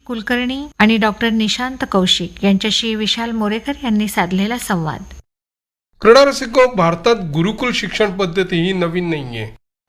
कुलकर्णी आणि डॉक्टर निशांत कौशिक यांच्याशी विशाल मोरेकर यांनी साधलेला संवाद. क्रीडा रसिको, भारतात गुरुकुल शिक्षण पद्धती ही नवीन नाहीये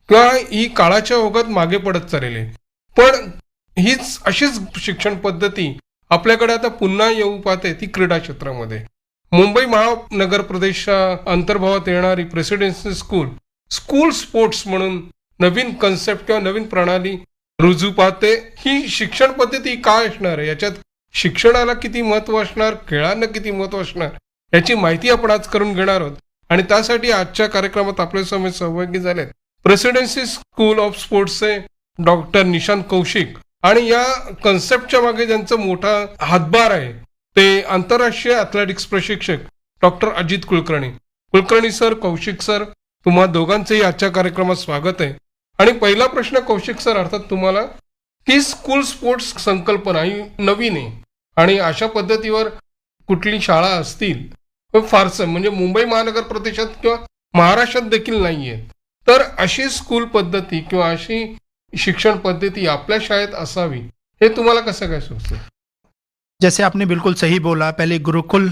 किंवा ही काळाच्या ओघात मागे पडत चाललेली आहे. पण हीच अशीच शिक्षण पद्धती आपल्याकडे आता पुन्हा येऊ पाहते ती क्रीडा क्षेत्रामध्ये. मुंबई महानगर प्रदेश अंतर्भावात येणारी प्रेसिडेन्सी स्कूल स्पोर्ट्स म्हणून नवीन कन्सेप्ट किंवा नवीन प्रणाली रुजू पाहते. ही शिक्षण पद्धती काय असणार आहे, याच्यात शिक्षणाला किती महत्व असणार, खेळांना किती महत्व असणार, याची माहिती आपण आज करून घेणार आहोत. आणि त्यासाठी आजच्या कार्यक्रमात आपल्या समोर सहभागी झालेत प्रेसिडेन्सी स्कूल ऑफ स्पोर्ट्सचे डॉक्टर निशांत कौशिक, आणि या कन्सेप्टच्या मागे ज्यांचा मोठा हातभार आहे ते आंतरराष्ट्रीय ॲथलेटिक्स प्रशिक्षक doctor Ajit Kulkarni. Kulkarni sir, Kaushik sir, तुम्हा दोघांचेही आजच्या कार्यक्रमात स्वागत आहे. आणि पहिला प्रश्न कौशिक सर, अर्थात तुम्हाला, की स्कूल स्पोर्ट्स संकल्पना ही नवीन आहे आणि अशा पद्धतीवर कुठली शाळा असतील फारसं म्हणजे मुंबई महानगर प्रदेशात किंवा महाराष्ट्रात देखील नाहीये. तर अशी स्कूल पद्धती किंवा अशी शिक्षण पद्धती आपल्या शाळेत असावी हे तुम्हाला कसं काय सुचतं? जैसे आपने बिल्कुल सही बोला, पहले गुरुकुल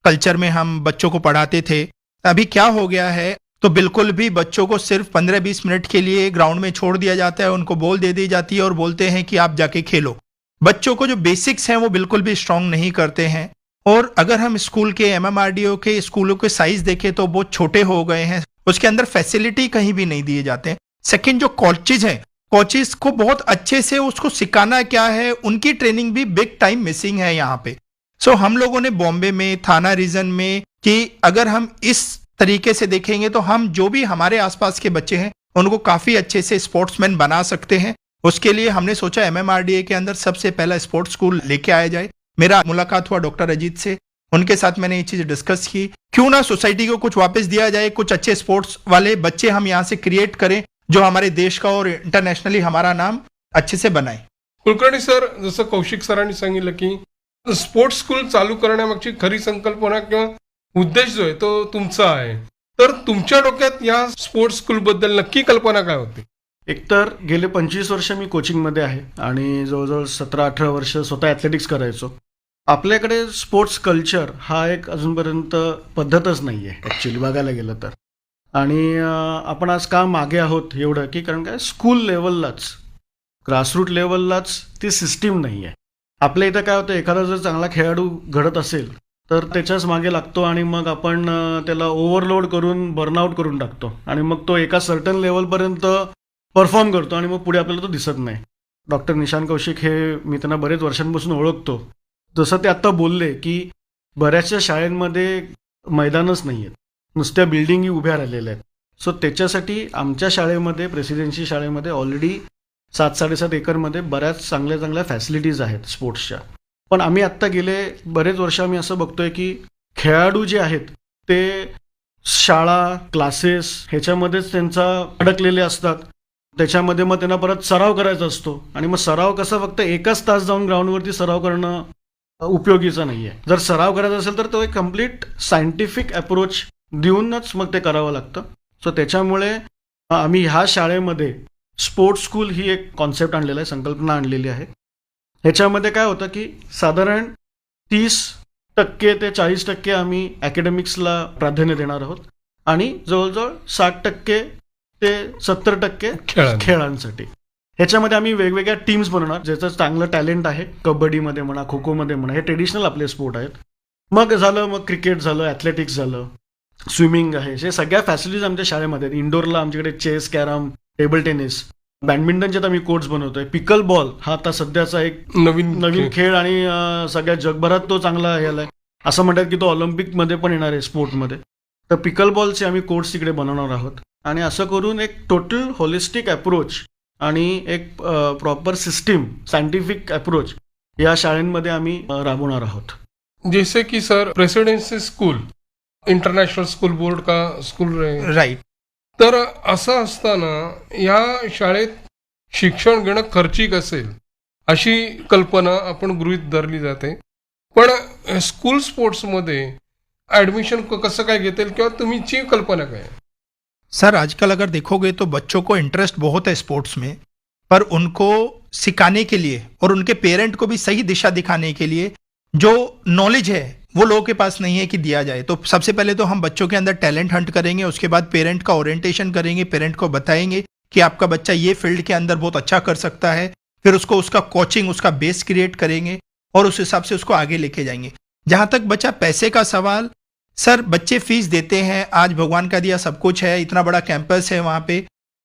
कल्चर में हम बच्चों को पढ़ाते थे. अभी क्या हो गया है, तो बिल्कुल भी बच्चों को सिर्फ 15-20 मिनट के लिए ग्राउंड में छोड़ दिया जाता है, उनको बॉल दे दी जाती है और बोलते हैं कि आप जाके खेलो. बच्चों को जो बेसिक्स हैं वो बिल्कुल भी स्ट्रांग नहीं करते हैं. और अगर हम स्कूल के MMRDO के स्कूलों के साइज देखें तो बहुत छोटे हो गए हैं, उसके अंदर फैसिलिटी कहीं भी नहीं दिए जाते हैं. सेकेंड, जो कोचेज हैं, कोचेज को बहुत अच्छे से उसको सिखाना क्या है, उनकी ट्रेनिंग भी बिग टाइम मिसिंग है यहाँ पे. सो हम लोगों ने बॉम्बे में, थाना रीजन में, कि अगर हम इस तरीके से देखेंगे तो हम जो भी हमारे आसपास के बच्चे हैं उनको काफ़ी अच्छे से स्पोर्ट्समैन बना सकते हैं. उसके लिए हमने सोचा MMRDA के अंदर सबसे पहला स्पोर्ट्स स्कूल लेके आया जाए. मेरा मुलाकात हुआ डॉक्टर अजीत से, उनके साथ मैंने ये चीज़ डिस्कस की, क्यों ना सोसाइटी को कुछ वापस दिया जाए, कुछ अच्छे स्पोर्ट्स वाले बच्चे हम यहाँ से क्रिएट करें जो हमारे देश का और इंटरनेशनली हमारा नाम अच्छे से बनाए. कुलकर्णी सर, जसं कौशिक सरांनी सांगितलं की स्पोर्ट्स स्कूल चालू करण्यामागची खरी संकल्पना किंवा उद्देश जो आहे तो तुमचा आहे, तर तुमच्या डोक्यात या स्पोर्ट्स स्कूल बद्दल नक्की कल्पना काय होती? एकतर गेले 25 वर्ष मी कोचिंगमध्ये आहे आणि जवळजवळ 17-18 वर्ष स्वतः ॲथलेटिक्स करायचो. आपल्याकडे स्पोर्ट्स कल्चर हा एक अजूनपर्यंत पद्धतच नाही आहे ॲक्च्युली बघायला गेलं तर. आणि आपण आज का मागे आहोत एवढं, की कारण काय स्कूल लेवललाच, ग्रासरूट लेवललाच ती सिस्टीम नाही आहे. आपल्या इथं काय होतं, एखादा जर चांगला खेळाडू घडत असेल तर त्याच्याच मागे लागतो आणि मग आपण त्याला ओव्हरलोड करून बर्नआउट करून टाकतो आणि मग तो एका सर्टन लेवलपर्यंत परफॉर्म करतो आणि मग पुढे आपल्याला तो दिसत नाही. डॉक्टर निशांत कौशिक हे मी त्यांना बरेच वर्षांपासून ओळखतो. जसं ते आत्ता बोलले की बऱ्याचशा शाळांमध्ये मैदानच नाही आहेत, नुसत्या बिल्डिंगी उभ्या राहिलेल्या आहेत. सो त्याच्यासाठी आमच्या शाळेमध्ये, प्रेसिडेन्सी शाळेमध्ये ऑलरेडी 7-7.5 एकरमध्ये बऱ्याच चांगल्या चांगल्या फॅसिलिटीज आहेत स्पोर्ट्सच्या. पण आम्ही आत्ता गेले बरेच वर्ष आम्ही असं बघतोय की खेळाडू जे आहेत ते शाळा, क्लासेस ह्याच्यामध्येच त्यांचा अडकलेले असतात. त्याच्यामध्ये मग त्यांना परत सराव करायचा असतो आणि मग सराव कसा फक्त एकच तास जाऊन ग्राउंडवरती सराव करणं उपयोगीचं नाही आहे. जर सराव करायचा असेल तर तो एक कम्प्लीट सायंटिफिक अप्रोच देऊनच मग ते करावं लागतं. सो त्याच्यामुळे आम्ही ह्या शाळेमध्ये स्पोर्ट्स स्कूल ही एक कॉन्सेप्ट आणलेला आहे, संकल्पना आणलेली आहे. ह्याच्यामध्ये काय होतं की साधारण 30% ते 40% आम्ही ॲकॅडमिक्सला प्राधान्य देणार आहोत आणि जवळजवळ 60% ते 70% खेळांसाठी. ह्याच्यामध्ये आम्ही वेगवेगळ्या टीम्स बनवणार, ज्याचं चांगलं टॅलेंट आहे. कबड्डीमध्ये म्हणा, खो खोमध्ये म्हणा, हे ट्रेडिशनल आपले स्पोर्ट आहेत. मग झालं, मग क्रिकेट झालं, ॲथलेटिक्स झालं, स्विमिंग आहे, हे सगळ्या फॅसिलिटीज आमच्या शाळेमध्ये आहेत. इंडोरला आमच्याकडे चेस, कॅरम, टेबल टेनिस, बॅडमिंटनचे आम्ही कोर्ट्स बनवतोय. पिकल बॉल हा आता सध्याचा एक नवीन खेळ आणि सगळ्या जगभरात तो चांगला ह्याला आहे. असं म्हणतात की तो ऑलिम्पिकमध्ये पण येणार आहे स्पोर्टमध्ये. तर पिकल बॉलचे आम्ही कोर्ट्स तिकडे बनवणार आहोत आणि असं करून एक टोटल होलिस्टिक अप्रोच आणि एक प्रॉपर सिस्टीम, सायंटिफिक अप्रोच या शाळांमध्ये आम्ही राबवणार आहोत. जैसे की sir, presidency school international school board का स्कूल राईट. तर असं असताना या शाळेत शिक्षण घेणं खर्चिक असेल अशी कल्पना आपण गृहीत धरली जाते. पण स्कूल स्पोर्ट्समध्ये ॲडमिशन कसं काय घेतील किंवा तुमची कल्पना काय? सर, आजकल अगर देखोगे तो बच्चों को इंटरेस्ट बहुत है स्पोर्ट्स में, पर उनको सिखाने के लिए और उनके पेरेंट को भी सही दिशा दिखाने के लिए जो नॉलेज है वो लोगों के पास नहीं है कि दिया जाए। तो सबसे पहले तो हम बच्चों के अंदर टैलेंट हंट करेंगे, उसके बाद पेरेंट का ओरिएंटेशन करेंगे, पेरेंट को बताएंगे कि आपका बच्चा ये फील्ड के अंदर बहुत अच्छा कर सकता है, फिर उसको उसका कोचिंग, उसका बेस क्रिएट करेंगे और उस हिसाब से उसको आगे लेके जाएंगे। जहां तक बच्चा पैसे का सवाल, सर बच्चे फीस देते हैं, आज भगवान का दिया सब कुछ है, इतना बड़ा कैंपस है वहां पे।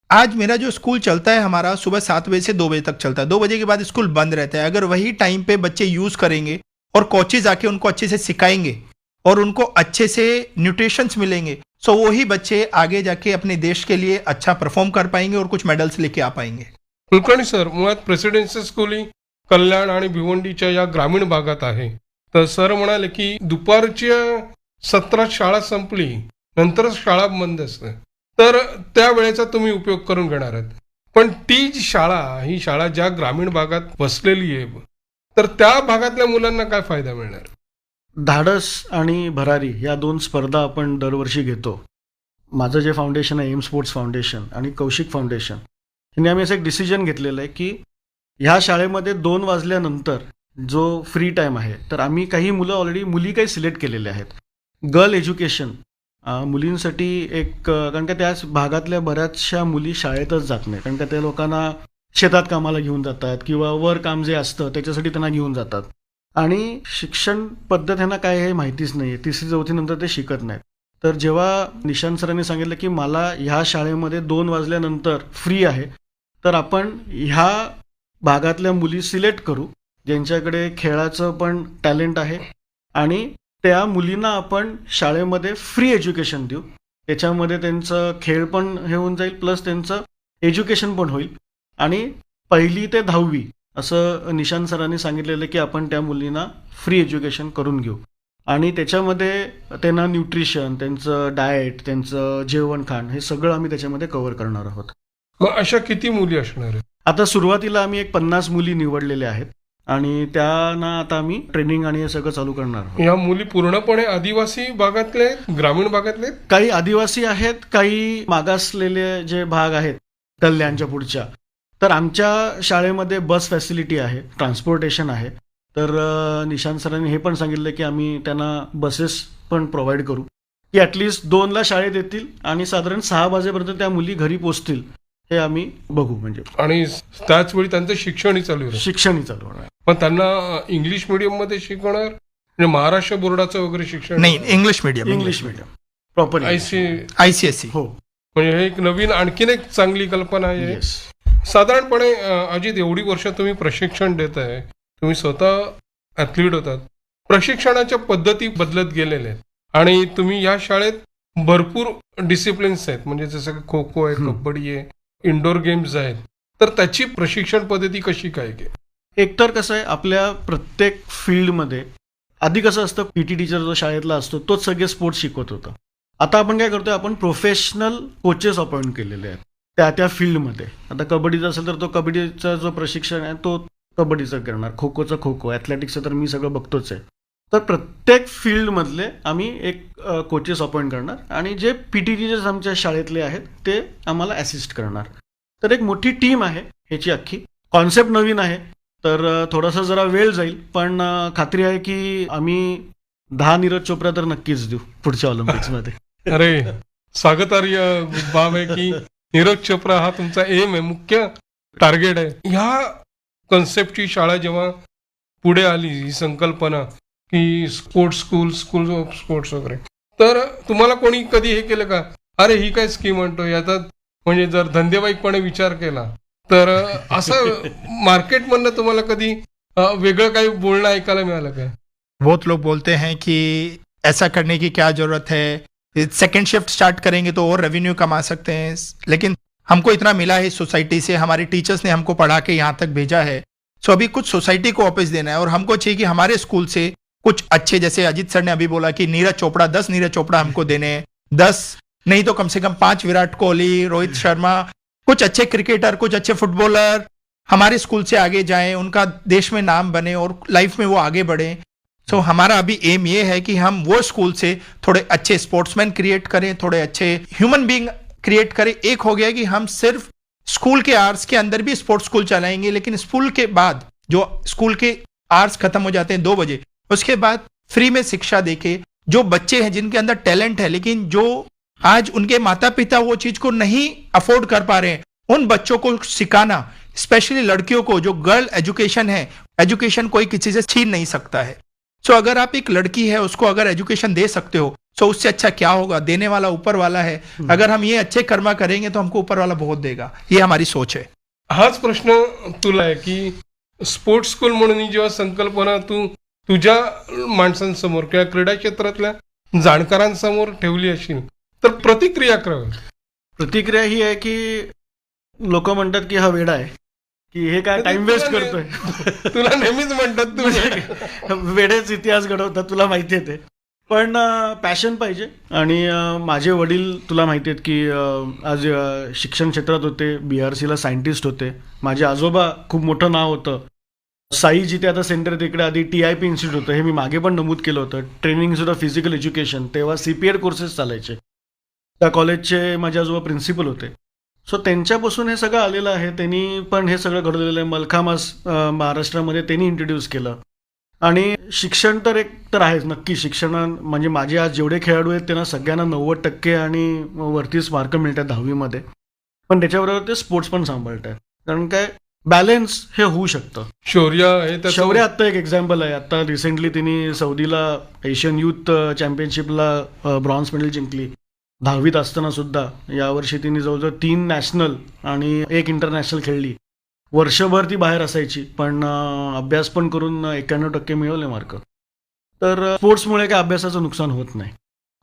आज मेरा जो स्कूल चलता है हमारा सुबह 7 बजे से 2 बजे तक चलता है, 2 बजे के बाद स्कूल बंद रहता है। अगर वही टाइम पे बच्चे यूज करेंगे और कोचेज आके उनको अच्छे से सिखाएंगे और उनको अच्छे से न्यूट्रिशंस मिलेंगे, सो वही बच्चे आगे जाके अपने देश के लिए अच्छा परफॉर्म कर पाएंगे और कुछ मेडल्स लेके आ पाएंगे। कुलकर्णी सर, मुळात प्रेसिडेन्सी स्कूल ही कल्याण आणि भिवंडीच्या या ग्रामीण भागात आहे. तर सर म्हणाले की दुपारच्या सत्रात शाळा संपली नंतरच शाळा बंद असते, तर त्या वेळेचा तुम्ही उपयोग करून घेणार आहेत. पण ती जी शाळा, ही शाळा ज्या ग्रामीण भागात वसलेली आहे, तर त्या भागातल्या मुलांना काय फायदा मिळणार? धाडस आणि भरारी या 2 स्पर्धा आपण दरवर्षी घेतो. माझं जे फाउंडेशन आहे, एम स्पोर्ट्स फाउंडेशन आणि कौशिक फाउंडेशन, यांनी आम्ही असं एक डिसिजन घेतलेलं आहे की ह्या शाळेमध्ये 2 वाजल्यानंतर जो फ्री टाईम आहे, तर आम्ही काही मुलं ऑलरेडी मुली काही सिलेक्ट केलेले आहेत. गर्ल एज्युकेशन मुलींसाठी एक, कारण का त्याच भागातल्या बऱ्याचशा मुली शाळेतच जात नाही, कारण का त्या लोकांना शेतात कामाला घेऊन जातात किंवा वर काम जे असतं त्याच्यासाठी त्यांना घेऊन जातात आणि शिक्षण पद्धत ह्यांना काय हे माहितीच नाही आहे. 3री-4थी नंतर ते शिकत नाहीत. तर जेव्हा निशांत सरांनी सांगितलं की मला ह्या शाळेमध्ये 2 वाजल्यानंतर फ्री आहे, तर आपण ह्या भागातल्या मुली सिलेक्ट करू ज्यांच्याकडे खेळाचं पण टॅलेंट आहे आणि त्या मुलींना आपण शाळेमध्ये फ्री एज्युकेशन देऊ. त्याच्यामध्ये त्यांचं खेळ पण हे होऊन जाईल, प्लस त्यांचं एज्युकेशन पण होईल. आणि 1ली ते 10वी असं निशांत सरांनी सांगितलेलं की आपण त्या मुलींना फ्री एज्युकेशन करून घेऊ आणि त्याच्यामध्ये त्यांना न्यूट्रिशन, त्यांचं डाएट, त्यांचं जेवण खाण हे सगळं आम्ही त्याच्यामध्ये कव्हर करणार आहोत. मग अशा किती मुली असणार आहेत? आता सुरुवातीला आम्ही एक 50 मुली निवडलेल्या आहेत आणि त्यांना आता आम्ही ट्रेनिंग आणि हे सगळं चालू करणार आहोत. या मुली पूर्णपणे आदिवासी भागातले आहेत, ग्रामीण भागातले आहेत? काही आदिवासी आहेत, काही मागासलेले जे भाग आहेत कल्याणच्या पुढच्या. तर आमच्या शाळेमध्ये बस फॅसिलिटी आहे, ट्रान्सपोर्टेशन आहे. तर निशांत सरांनी हे पण सांगितलं की आम्ही त्यांना बसेस पण प्रोव्हाइड करू की ॲटलिस्ट 2ला शाळेत येतील आणि साधारण 6 वाजेपर्यंत त्या मुली घरी पोहोचतील, हे आम्ही बघू. म्हणजे आणि त्याच वेळी त्यांचं शिक्षणही चालू आहे. शिक्षणही चालू होणार. पण त्यांना इंग्लिश मीडियम मध्ये शिकवणार, म्हणजे महाराष्ट्र बोर्डाचं वगैरे शिक्षण? नहीं, इंग्लिश मीडियम प्रॉपर ICSE. हो, म्हणजे हे एक नवीन आणखीन एक चांगली कल्पना आहे. येस. साधारणपणे अजित, एवढी वर्ष तुम्ही प्रशिक्षण देत आहे, तुम्ही स्वतः ॲथलीट होतात, प्रशिक्षणाच्या पद्धती बदलत गेलेल्या आहेत आणि तुम्ही या शाळेत भरपूर डिसिप्लिन्स आहेत, म्हणजे जसं की खो खो आहे, कबड्डी आहे, इंडोर गेम्स आहेत, तर त्याची प्रशिक्षण पद्धती कशी काय आहे? एकतर कसं आहे, आपल्या प्रत्येक फील्डमध्ये आधी कसं असतं, पीटी टीचर जो शाळेतला असतो तोच सगळे स्पोर्ट्स शिकवत होता. आता आपण काय करतोय, आपण प्रोफेशनल कोचेस अपॉइंट केलेले आहेत त्या फील्डमध्ये. आता कबड्डीचा असेल तर तो कबड्डीचा जो प्रशिक्षण आहे तो कबड्डीचं करणार, खो खोचं खो खो, ॲथलेटिक्सचं तर मी सगळं बघतोच आहे. तर प्रत्येक फील्डमधले आम्ही एक कोचेस अपॉइंट करणार आणि जे पीटी टीचर्स आमच्या शाळेतले आहेत ते आम्हाला असिस्ट करणार. तर एक मोठी टीम आहे ह्याची. अख्खी कॉन्सेप्ट नवीन आहे, तर थोडासा जरा वेळ जाईल, पण खात्री आहे की आम्ही 10 नीरज चोप्रा तर नक्कीच देऊ पुढच्या ऑलिम्पिक्समध्ये. अरे, स्वागतार्ह बाब आहे की नीरज चोप्रा हा तुमचा एम आहे, मुख्य टार्गेट आहे. ह्या कन्सेप्टची शाळा जेव्हा पुढे आली, ही संकल्पना की स्पोर्ट्स स्कूल ऑफ स्पोर्ट्स वगैरे, तर तुम्हाला कोणी कधी हे केलं का, अरे ही काय स्कीम म्हणतो याचा, म्हणजे जर धंदेवाईकपणे विचार केला तर असं मार्केटमधनं तुम्हाला कधी वेगळं काही बोलणं ऐकायला मिळालं का? बहुत लोग बोलते हैं कि ऐसा करने की क्या जरूरत है, सेकंड शिफ्ट स्टार्ट करेंगे तो और रेवेन्यू कमा सकते हैं. लेकिन हमको इतना मिला है सोसाइटी से, हमारे टीचर्स ने हमको पढ़ा के यहाँ तक भेजा है, सो अभी कुछ सोसाइटी को वापस देना है और हमको चाहिए कि हमारे स्कूल से कुछ अच्छे, जैसे अजित सर ने अभी बोला कि नीरज चोपड़ा, 10 नीरज चोपड़ा हमको देने हैं, 10 नहीं तो कम से कम 5 विराट कोहली, रोहित शर्मा, कुछ अच्छे क्रिकेटर, कुछ अच्छे फुटबॉलर हमारे स्कूल से आगे जाएं, उनका देश में नाम बने और लाइफ में वो आगे बढ़े. सो हमारा अभी एम ये है कि हम वो स्कूल से थोड़े अच्छे स्पोर्ट्समैन क्रिएट करें, थोड़े अच्छे ह्यूमन बीइंग क्रिएट करें. एक हो गया कि हम सिर्फ स्कूल के आवर्स के अंदर भी स्पोर्ट्स स्कूल चलाएंगे, लेकिन स्कूल के बाद जो स्कूल के आवर्स खत्म हो जाते हैं 2 बजे, उसके बाद फ्री में शिक्षा देके जो बच्चे हैं जिनके अंदर टैलेंट है लेकिन जो आज उनके माता पिता वो चीज को नहीं अफोर्ड कर पा रहे हैं, उन बच्चों को सिखाना, स्पेशली लड़कियों को, जो गर्ल एजुकेशन है, एजुकेशन कोई किसी से छीन नहीं सकता है। सो अगर आप एक लड़की है उसको अगर एजुकेशन दे सकते हो तो उससे अच्छा क्या होगा, देने वाला ऊपर वाला है। अगर हम ये अच्छे कर्मा करेंगे तो हमको ऊपर वाला बहुत देगा, ये हमारी सोच है। हाच प्रश्न तुला आहे की स्पोर्ट्स स्कूल म्हणून ही जेव्हा संकल्पना तू तुझ्या माणसांसमोर किंवा क्रीडा क्षेत्रातल्या जाणकारांसमोर ठेवली असेल तर प्रतिक्रिया काय होती? प्रतिक्रिया ही आहे की लोक म्हणतात की हा वेडा आहे, की हे काय टाइम वेस्ट करतोय. तुला नेहमीच म्हणतात तू वेडेच इतिहास घडवतात, तुला माहिती आहे ते. पण पॅशन पाहिजे. आणि माझे वडील तुला माहिती आहेत की आज शिक्षण क्षेत्रात होते, BRCला सायंटिस्ट होते. माझे आजोबा खूप मोठं नाव होतं. साई जिथे आता सेंटर तिकडे आधी TIP इन्स्टिट्यूट होतं, हे मी मागे पण नमूद केलं होतं, training institute of physical education. तेव्हा CPED कोर्सेस चालायचे. त्या कॉलेजचे माझे आजोबा प्रिन्सिपल होते. सो त्यांच्यापासून हे सगळं आलेलं आहे. त्यांनी पण हे सगळं घडवलेलं आहे. मलखामास महाराष्ट्रामध्ये त्यांनी इंट्रोड्यूस केलं. आणि शिक्षण तर एक तर आहेच नक्की. शिक्षण म्हणजे माझे आज जेवढे खेळाडू आहेत त्यांना सगळ्यांना 90% आणि वरतीच मार्क मिळतात 10वीमध्ये. पण त्याच्याबरोबर ते स्पोर्ट्स पण सांभाळतात. कारण काय बॅलन्स हे होऊ शकतं. शौर्य हे त्याचं- शौर्य आत्ता एक एक्झाम्पल आहे. आता रिसेंटली तिने सौदीला एशियन युथ चॅम्पियनशिपला ब्रॉन्झ मेडल जिंकली 10वीत असताना सुद्धा. यावर्षी तिने जवळजवळ 3 नॅशनल आणि 1 इंटरनॅशनल खेळली. वर्षभर ती बाहेर असायची, पण अभ्यास पण करून 91% मिळवले मार्क. तर स्पोर्ट्समुळे काय अभ्यासाचं नुकसान होत नाही,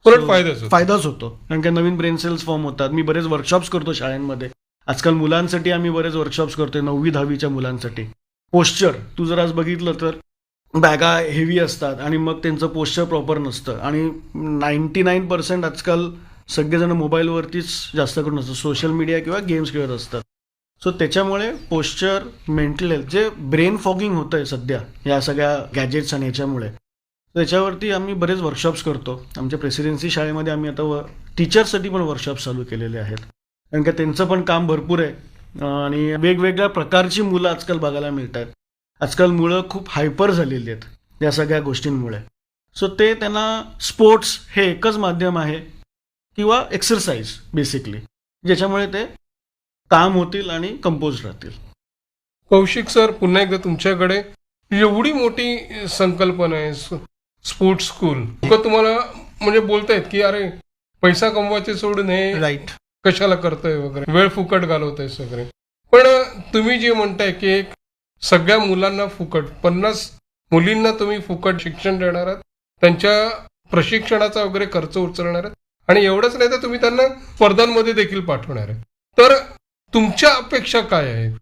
उलट फायदाच होतो. फायदाच होतो. कारण की नवीन ब्रेन सेल्स फॉर्म होतात. मी बरेच वर्कशॉप्स करतो शाळांमध्ये. आजकाल मुलांसाठी आम्ही बरेच वर्कशॉप्स करतोय, 9वी-10वीच्या मुलांसाठी. पोश्चर तू जर आज बघितलं तर बॅगा हेवी असतात आणि मग त्यांचं पोश्चर प्रॉपर नसतं. आणि 99% आजकाल सगळेजण मोबाईलवरतीच जास्त करून असतं, सोशल मीडिया किंवा गेम्स खेळत असतात. सो त्याच्यामुळे पोश्चर, मेंटल हेल्थ, जे ब्रेन फॉगिंग होतं आहे सध्या या सगळ्या गॅजेट्स आणि याच्यामुळे, त्याच्यावरती आम्ही बरेच वर्कशॉप्स करतो. आमच्या प्रेसिडेन्सी शाळेमध्ये आम्ही आता टीचर्ससाठी पण वर्कशॉप्स चालू केलेले आहेत. कारण की त्यांचं पण काम भरपूर आहे आणि वेगवेगळ्या प्रकारची मुलं आजकाल बघायला मिळतात. आजकाल मुलं खूप हायपर झालेली आहेत या सगळ्या गोष्टींमुळे. सो ते त्यांना स्पोर्ट्स हे एकच माध्यम आहे किंवा एक्सरसाइज बेसिकली, ज्याच्यामुळे ते काम होतील आणि कंपोज राहतील. कौशिक सर, पुन्हा एकदा तुमच्याकडे एवढी मोठी संकल्पना आहे स्पोर्ट्स स्कूल, लोक तुम्हाला म्हणजे बोलतायत की अरे पैसा कमवायचे सोडून हे राईट, कशाला करतोय वगैरे, वेळ फुकट घालवतोय सगळे. पण तुम्ही जे म्हणताय की एक सगळ्या मुलांना फुकट, 50 मुलींना तुम्ही फुकट शिक्षण देणार आहात, त्यांच्या प्रशिक्षणाचा वगैरे खर्च उचलणार आहात, आणि एवढंच नाही तर तुम्ही त्यांना स्पर्धांमध्ये देखील पाठवणार आहे. तर तुमच्या अपेक्षा काय आहेत?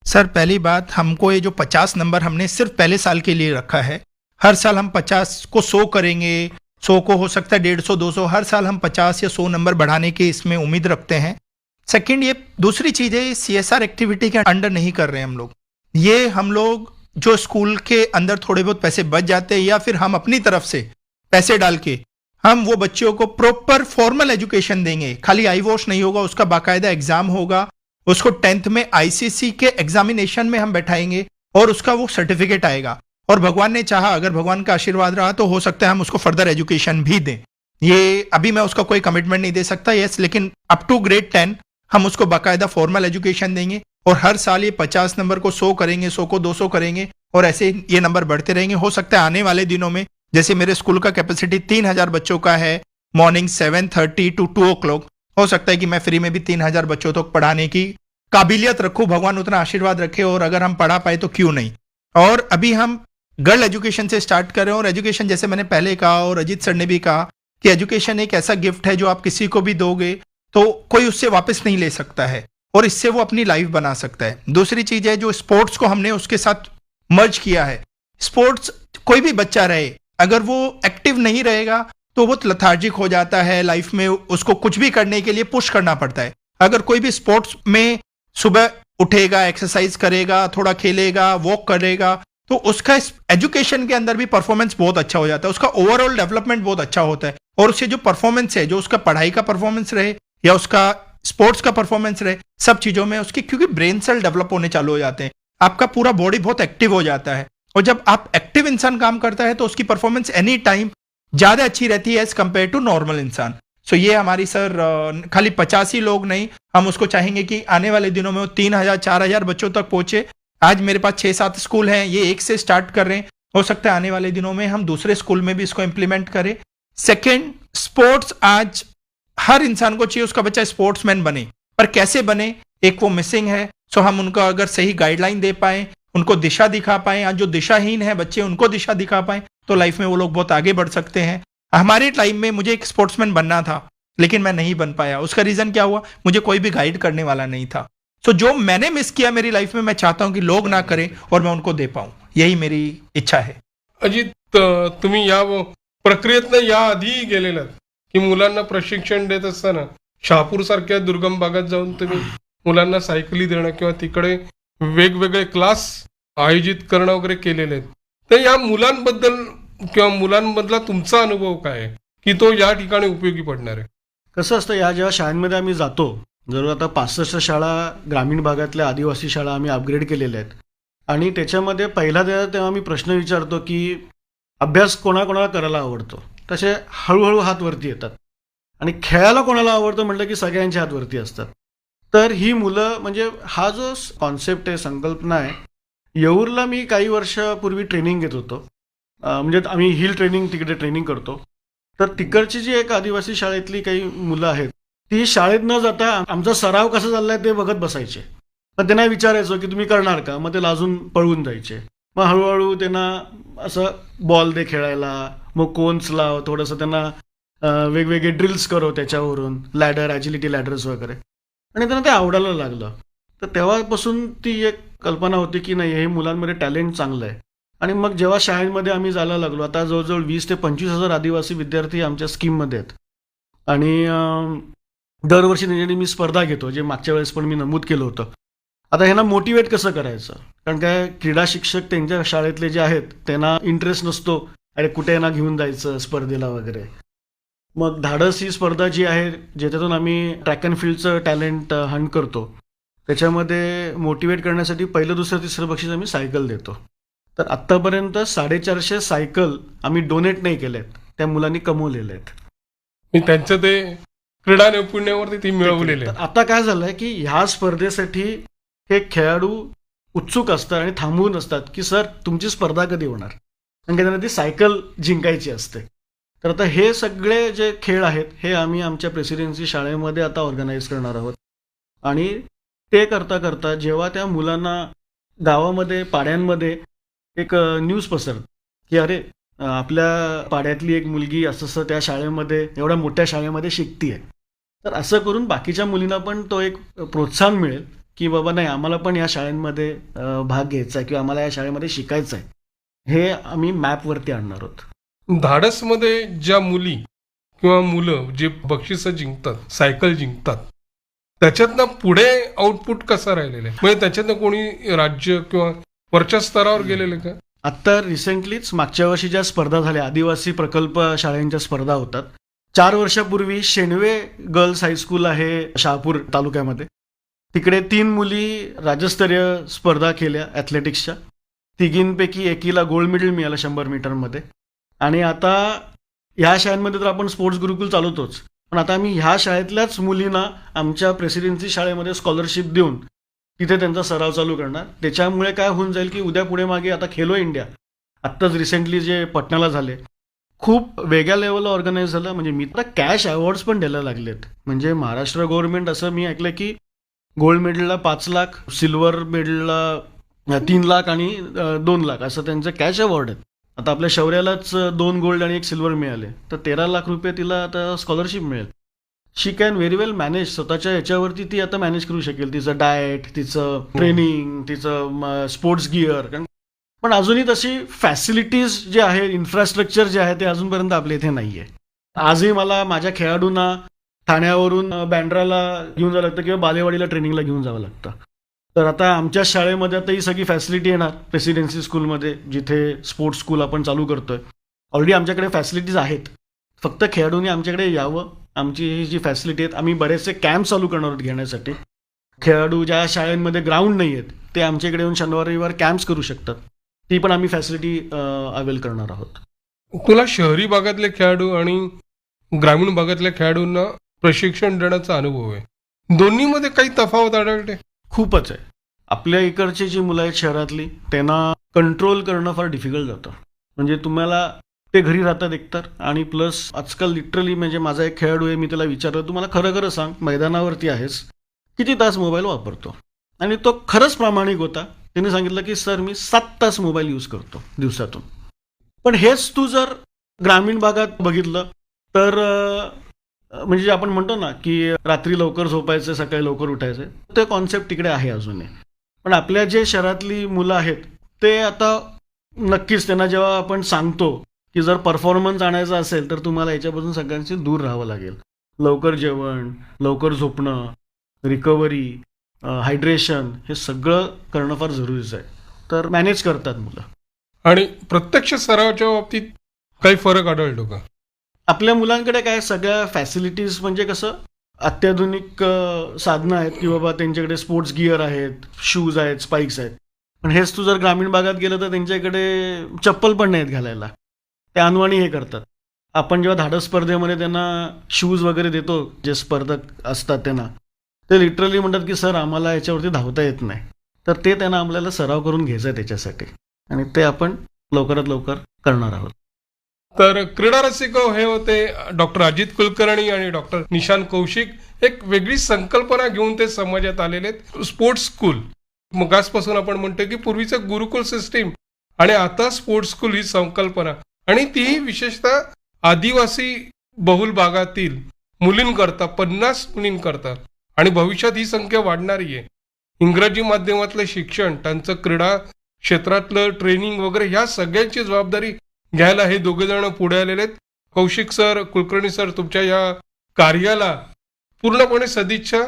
सर पहली बात, हमको ये जो 50 नंबर हमने सिर्फ पहले साल के लिए रखा है. हर साल हम 50 को 100 करेंगे, 100 को हो सकता है 150, 200, हर साल हम 50 या 100 नंबर बढ़ाने की इसमें उम्मीद रखते हैं. सेकंड, ये दूसरी चीज़ है, CSR एक्टिविटी के अंडर नहीं कर रहे हैं हम लोग. ये हम लोग जो स्कूल के अंदर थोड़े बहुत पैसे बच जाते हैं या फिर हम अपनी तरफ से पैसे डाल के हम वो बच्चों को प्रॉपर फॉर्मल एजुकेशन देंगे. खाली आई वॉश नहीं होगा, उसका बाकायदा एग्जाम होगा, उसको 10th में ICC के एग्जामिनेशन में हम बैठाएंगे और उसका वो सर्टिफिकेट आएगा. और भगवान ने चाहा, अगर भगवान का आशीर्वाद रहा तो हो सकता है हम उसको फर्दर एजुकेशन भी दें. ये अभी मैं उसका कोई कमिटमेंट नहीं दे सकता, यस, लेकिन अप टू ग्रेड 10 हम उसको बाकायदा फॉर्मल एजुकेशन देंगे. और हर साल ये 50 नंबर को 100 करेंगे, 100 को 200 करेंगे, और ऐसे ये नंबर बढ़ते रहेंगे. हो सकता है आने वाले दिनों में, जैसे मेरे स्कूल का कैपेसिटी 3000 बच्चों का है, मॉर्निंग 7:30 to 2 o'clock, हो सकता है कि मैं फ्री में भी 3000 बच्चों तक पढ़ाने की काबिलियत रखूं. भगवान उतना आशीर्वाद रखे, और अगर हम पढ़ा पाए तो क्यों नहीं. और अभी हम गर्ल एजुकेशन से स्टार्ट करें. और एजुकेशन, जैसे मैंने पहले कहा और अजीत सर ने भी कहा, कि एजुकेशन एक ऐसा गिफ्ट है जो आप किसी को भी दोगे तो कोई उससे वापस नहीं ले सकता है, और इससे वो अपनी लाइफ बना सकता है. दूसरी चीज है, जो स्पोर्ट्स को हमने उसके साथ मर्ज किया है. स्पोर्ट्स, कोई भी बच्चा रहे, अगर वो एक्टिव नहीं रहेगा तो वो लथार्जिक हो जाता है लाइफ में, उसको कुछ भी करने के लिए पुश करना पड़ता है. अगर कोई भी स्पोर्ट्स में सुबह उठेगा, एक्सरसाइज करेगा, थोड़ा खेलेगा, वॉक करेगा, तो उसका एजुकेशन के अंदर भी परफॉर्मेंस बहुत अच्छा हो जाता है, उसका ओवरऑल डेवलपमेंट बहुत अच्छा होता है. और उससे जो परफॉर्मेंस है, जो उसका पढ़ाई का परफॉर्मेंस रहे या उसका स्पोर्ट्स का परफॉर्मेंस रहे, सब चीजों में उसकी, क्योंकि ब्रेन सेल डेवलप होने चालू हो जाते हैं, आपका पूरा बॉडी बहुत एक्टिव हो जाता है, और जब आप एक्टिव इंसान काम करता है तो उसकी परफॉर्मेंस एनी टाइम ज्यादा अच्छी रहती है एज कंपेयर टू नॉर्मल इंसान। सो ये हमारी सर खाली 50 ही लोग नहीं, हम उसको चाहेंगे कि आने वाले दिनों में वो 3000 4000 बच्चों तक पहुंचे। आज मेरे पास 6-7 स्कूल हैं, ये एक से स्टार्ट कर रहे हैं, हो सकता है आने वाले दिनों में हम दूसरे स्कूल में भी इसको इम्प्लीमेंट करें। सेकेंड, स्पोर्ट्स आज हर इंसान को चाहिए उसका बच्चा स्पोर्ट्समैन बने, पर कैसे बने एक वो मिसिंग है। सो हम उनको अगर सही गाइडलाइन दे पाए, उनको दिशा दिखा पाए, आज जो दिशाहीन है बच्चे उनको दिशा दिखा पाए, तो लाइफ में वो लोग बहुत आगे बढ़ सकते हैं। हमारे टाइम में मुझे एक स्पोर्ट्समैन बनना था, लेकिन मैं नहीं बन पाया। उसका रीजन क्या हुआ? मुझे कोई भी गाइड करने वाला नहीं था। सो जो मैंने मिस किया मेरी लाइफ में, मैं चाहता हूं कि लोग ना करें और मैं उनको दे पाऊं, यही मेरी इच्छा है। अजित, तुम्ही या प्रक्रियेतनं या आधीही गेलेलात की मुलांना प्रशिक्षण देत असताना शहापूर सारख्या दुर्गम भागात जाऊन तुम्ही मुलांना सायकली देणं किंवा तिकडे वेगवेगळे क्लास आयोजित करणं वगैरे केलेले आहेत, तर या मुलांबद्दल किंवा मुलांमधला तुमचा अनुभव काय आहे की तो या ठिकाणी उपयोगी पडणार आहे? कसं असतं, या जेव्हा शाळांमध्ये आम्ही जातो, जरूर आता 65 शाळा ग्रामीण भागातल्या आदिवासी शाळा आम्ही अपग्रेड केलेल्या आहेत, आणि त्याच्यामध्ये पहिला तेव्हा आम्ही प्रश्न विचारतो की अभ्यास कोणाकोणाला करायला आवडतो, तसे हळूहळू हात वरती येतात, आणि खेळायला कोणाला आवडतं म्हटलं की सगळ्यांचे हात वरती असतात. तर ही मुलं, म्हणजे हा जो कॉन्सेप्ट आहे, संकल्पना आहे, येऊरला मी काही वर्षापूर्वी ट्रेनिंग घेत होतो, म्हणजे आम्ही हिल ट्रेनिंग तिकडे ट्रेनिंग करतो. तर तिकडची जी एक आदिवासी शाळेतली काही मुलं आहेत, ती शाळेत न जाता आमचा सराव कसा चाललाय ते बघत बसायचे. मग त्यांना विचारायचो की तुम्ही करणार का, मग ते लाजून पळून जायचे. मग हळूहळू त्यांना असं बॉल दे खेळायला, मग कोन्स लाव, थोडंसं त्यांना वेगवेगळे ड्रिल्स करो त्याच्यावरून, लॅडर, ॲजिलिटी लॅडर्स वगैरे, आणि त्यांना ते आवडायला लागलं. तर तेव्हापासून ती एक कल्पना होती की नाही, हे मुलांमध्ये टॅलेंट चांगलं आहे. आणि मग जेव्हा शाळेमध्ये आम्ही जायला लागलो, आता जवळजवळ 20,000 ते 25,000 आदिवासी विद्यार्थी आमच्या स्कीममध्ये आहेत, आणि दरवर्षी त्यांच्यासाठी मी स्पर्धा घेतो, जे मागच्या वेळेस पण मी नमूद केलं होतं. आता ह्यांना मोटिवेट कसं करायचं, कारण काय क्रीडा शिक्षक त्यांच्या शाळेतले जे आहेत त्यांना इंटरेस्ट नसतो, अरे कुठे यांना घेऊन जायचं स्पर्धेला वगैरे. मग धाडस ही स्पर्धा जी आहे, ज्याच्यातून आम्ही ट्रॅक अँड फील्डचं टॅलेंट हंट करतो, त्याच्यामध्ये मोटिवेट करण्यासाठी पहिलं, दुसरं, तिसरं बक्षीस आम्ही सायकल देतो. तर आत्तापर्यंत 450 सायकल आम्ही डोनेट नाही केल्यात, त्या मुलांनी कमवलेल्या आहेत. मी त्यांचं ते क्रीडा नैपुण्यावरती ती मिळवलेले तर आता काय झालंय की ह्या स्पर्धेसाठी हे खेळाडू उत्सुक असतात आणि थांबून असतात की सर तुमची स्पर्धा कधी होणार, कारण की त्यांना ती सायकल जिंकायची असते. तर आता हे सगळे जे खेळ आहेत हे आम्ही आमच्या प्रेसिडेन्सी शाळेमध्ये आता ऑर्गनाईज करणार आहोत. आणि ते करता करता जेव्हा त्या मुलांना गावामध्ये, पाड्यांमध्ये एक न्यूज पसरत की अरे आपल्या पाड्यातली एक मुलगी असं त्या शाळेमध्ये, एवढ्या मोठ्या शाळेमध्ये शिकतीये, तर असं करून बाकीच्या मुलींना पण तो एक प्रोत्साहन मिळेल की बाबा नाही, आम्हाला पण या शाळेमध्ये भाग घ्यायचा आहे किंवा आम्हाला या शाळेमध्ये शिकायचं आहे, हे आम्ही मॅपवरती आणणार आहोत. धाडसमध्ये ज्या मुली किंवा मुलं जे बक्षिसं जिंकतात, सायकल जिंकतात, त्याच्यातनं पुढे आउटपुट कसा राहिलेलं आहे, म्हणजे त्याच्यातनं कोणी राज्य किंवा वरच्या स्तरावर गेलेले का? आता रिसेंटलीच मागच्या वर्षी ज्या स्पर्धा झाल्या, आदिवासी प्रकल्प शाळांच्या स्पर्धा होतात. 4 वर्षापूर्वी शेणवे गर्ल्स हायस्कूल आहे शहापूर तालुक्यामध्ये, तिकडे 3 मुली राज्यस्तरीय स्पर्धा केल्या ॲथलेटिक्सच्या. तिघींपैकी एकीला गोल्ड मेडल मिळालं 100 मीटरमध्ये. आणि आता ह्या शाळांमध्ये तर आपण स्पोर्ट्स गुरुकुल चालवतोच, पण आता आम्ही ह्या शाळेतल्याच मुलींना आमच्या प्रेसिडेन्सी शाळेमध्ये स्कॉलरशिप देऊन तिथे त्यांचा सराव चालू करणार. त्याच्यामुळे काय होऊन जाईल की उद्या पुढे मागे आता खेलो इंडिया आत्ताच रिसेंटली जे पटण्याला झाले, खूप वेगळ्या लेवलला ऑर्गनाईज झालं. म्हणजे मी तर कॅश अवॉर्ड्स पण द्यायला लागलेत. म्हणजे महाराष्ट्र गव्हर्नमेंट, असं मी ऐकलं की गोल्ड मेडलला 5 लाख, सिल्वर मेडलला 3 लाख आणि 2 लाख असं त्यांचं कॅश अवॉर्ड आहेत. आता आपल्या शौर्यालाच 2 गोल्ड आणि 1 सिल्वर मिळाले, तर 13 लाख रुपये तिला आता स्कॉलरशिप मिळेल. शी कॅन व्हेरी वेल मॅनेज, स्वतःच्या याच्यावरती ती आता मॅनेज करू शकेल, तिचं डाएट, तिचं ट्रेनिंग, तिचं स्पोर्ट्स गिअर. पण अजूनही तशी फॅसिलिटीज जे आहे, इन्फ्रास्ट्रक्चर जे आहे ते अजूनपर्यंत आपल्या इथे नाही आहे. आजही मला माझ्या खेळाडूंना ठाण्यावरून बँड्राला घेऊन जावं लागतं किंवा बालेवाडीला ट्रेनिंगला घेऊन जावं लागतं. तर आता आमच्या शाळेमध्ये आता ही सगळी फॅसिलिटी येणार प्रेसिडेन्सी स्कूलमध्ये, जिथे स्पोर्ट्स स्कूल आपण चालू करतोय. ऑलरेडी आमच्याकडे फॅसिलिटीज आहेत, फक्त खेळाडूंनी आमच्याकडे यावं. आमची ही जी फॅसिलिटी आहेत, आम्ही बरेचसे कॅम्प चालू करणार आहोत घेण्यासाठी. खेळाडू ज्या शाळांमध्ये ग्राउंड नाही आहेत ते आमच्याकडे येऊन शनिवार रविवार कॅम्प्स करू शकतात. ती पण आम्ही फॅसिलिटी अवेल करणार आहोत. तुला शहरी भागातले खेळाडू आणि ग्रामीण भागातल्या खेळाडूंना प्रशिक्षण देण्याचा अनुभव आहे. दोन्हीमध्ये काही तफावत आढळते? खूपच आहे. आपल्या इकडची जी मुलं आहेत शहरातली, त्यांना कंट्रोल करणं फार डिफिकल्ट जातं. म्हणजे तुम्हाला ते घरी राहतात एकतर, आणि प्लस आजकाल लिटरली म्हणजे माझा एक खेळाडू आहे, मी त्याला विचारलं तुम्हाला खरं खरं सांग, मैदानावरती आहेस, किती तास मोबाईल वापरतो? आणि तो खरंच प्रामाणिक होता. त्याने सांगितलं की सर मी 7 तास मोबाईल यूज करतो दिवसातून. पण हेच तू जर ग्रामीण भागात बघितलं तर म्हणजे आपण म्हणतो ना की रात्री लवकर झोपायचं, सकाळी लवकर उठायचं, ते कॉन्सेप्ट तिकडे आहे अजूनही. पण आपल्या जे शहरातली मुलं आहेत ते आता नक्कीच त्यांना जेव्हा आपण सांगतो की जर परफॉर्मन्स आणायचा असेल तर तुम्हाला याच्यापासून सगळ्यांशी दूर राहावं लागेल. लवकर जेवण, लवकर झोपणं, रिकव्हरी, हायड्रेशन, हे सगळं करणं फार जरुरीचं आहे. तर मॅनेज करतात मुलं. आणि प्रत्यक्ष सरावाच्या बाबतीत काही फरक आढळतो का? आपल्या मुलांकडे काय सगळ्या फॅसिलिटीज म्हणजे कसं अत्याधुनिक साधनं आहेत की बाबा त्यांच्याकडे स्पोर्ट्स गिअर आहेत, शूज आहेत, स्पाइक्स आहेत. पण हेच तू जर ग्रामीण भागात गेलं तर त्यांच्याकडे चप्पल पण नाहीत घालायला. ते अनवाणी हे करतात. आपण जेव्हा धाडस स्पर्धेमध्ये त्यांना शूज वगैरे देतो, जे स्पर्धक असतात त्यांना, ते लिटरली म्हणतात की सर आम्हाला याच्यावरती धावता येत नाही. तर ते त्यांना आपल्याला सराव करून घ्यायचा आहे त्याच्यासाठी, आणि ते आपण लवकरात लवकर करणार आहोत. तर क्रीडा रसिक हे होते डॉक्टर अजित कुलकर्णी आणि डॉक्टर निशांत कौशिक. एक वेगळी संकल्पना घेऊन ते समाजात आलेले आहेत, स्पोर्ट्स स्कूल. मग आजपासून आपण म्हणतो की पूर्वीचं गुरुकुल सिस्टीम आणि आता स्पोर्ट्स स्कूल ही संकल्पना, आणि तीही विशेषतः आदिवासी बहुल भागातील मुलींकरता, 50 मुलींकरता, आणि भविष्यात ही संख्या वाढणारी आहे. इंग्रजी माध्यमातलं शिक्षण, त्यांचं क्रीडा क्षेत्रातलं ट्रेनिंग वगैरे, ह्या सगळ्यांची जबाबदारी घ्यायला हे दोघे जण पुढे आलेले आहेत. कौशिक सर, कुलकर्णी सर, तुमच्या या कार्याला पूर्णपणे सदिच्छा.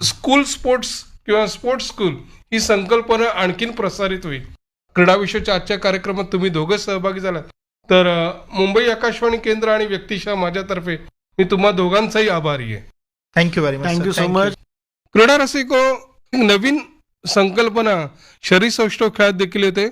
स्कूल स्पोर्ट्स किंवा स्पोर्ट्स स्कूल ही संकल्पना आणखीन प्रसारित होईल. क्रीडाविषयीच्या आजच्या कार्यक्रमात तुम्ही दोघं सहभागी झालात, तर मुंबई आकाशवाणी केंद्र आणि व्यक्तिशः माझ्यातर्फे मी तुम्हा दोघांचाही आभारी आहे. Thank you very much. Thank you so much. क्रीडा रसिको, नवीन संकल्पना शरीर सौष्ठव खेळात देखील येते.